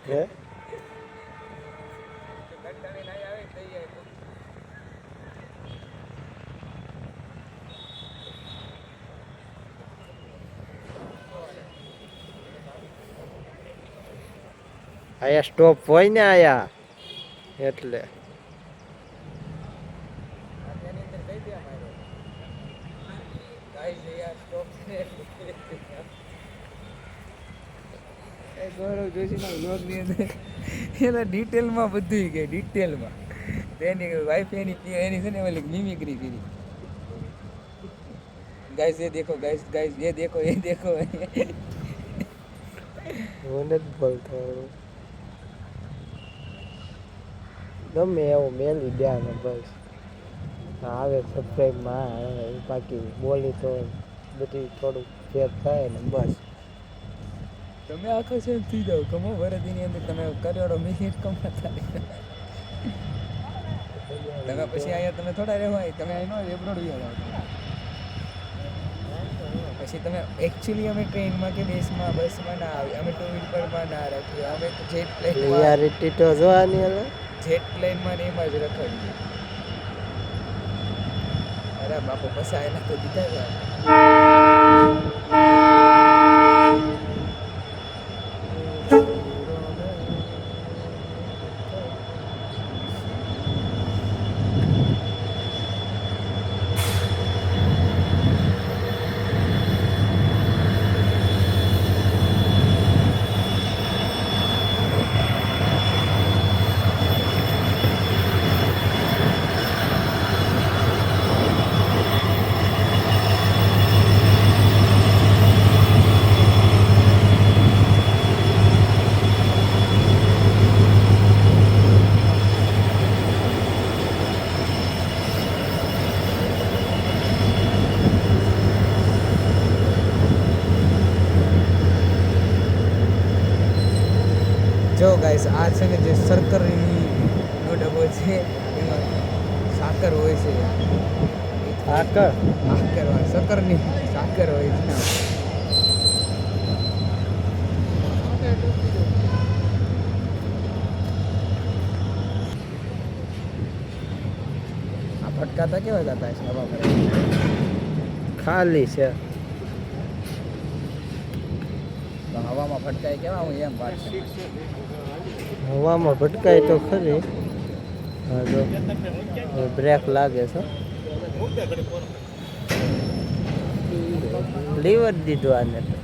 હે આયા સ્ટોપ હોય ને આયા એટલે ગૌરવ જોશીના વ્લોગની અંદર એના ડિટેલમાં બધું કે ડિટેલમાં એની વાઈફ એની છે ને ઓલી મિમિક્રી કરી ગાઈસ ये देखो गाइस ये देखो મને જ બોલતો ગમે એવું મેલી દ્યા ને બસ આવે સબસ્ક્રાઈબમાં બાકી બોલી તો બધી થોડુંક ફેર થાય ને બસ તમે આખો છે થઈ જાઓ કમો વરદીની અંદર તમે કરોડો મિનિટ કમાતા તમે પછી અહીંયા તમે થોડા રહેવાય તમે અહીંનો એબ્રોડ વ્યા પછી તમે એકચ્યુઅલી અમે ટ્રેનમાં કે બસમાં ના આવી અમે ટુ વ્હીલરમાં ના રાખીએ અમે તો જેટ પ્લેન રિયાલિટી તો જોવાની હવે જેટ પ્લેનમાં ને એમાં જ રખાડીએ અરે બાપુ પસાયેલા તો દીધા હતા જો ગાઈસ આ છે ને જે શર્કરીનો ડબ્બો છે એમાં સાકર હોય છે શક્કરની સાકર હોય છે આ ફટકાતા કેવા જતા છે હવા ભરે ખાલી છે તો હવામાં ફટકાય કેવા હું એમ વાત છે હવામાં ભટકાય તો ખરી હા જો બ્રેક લાગે છે લીવર દીધું આને તો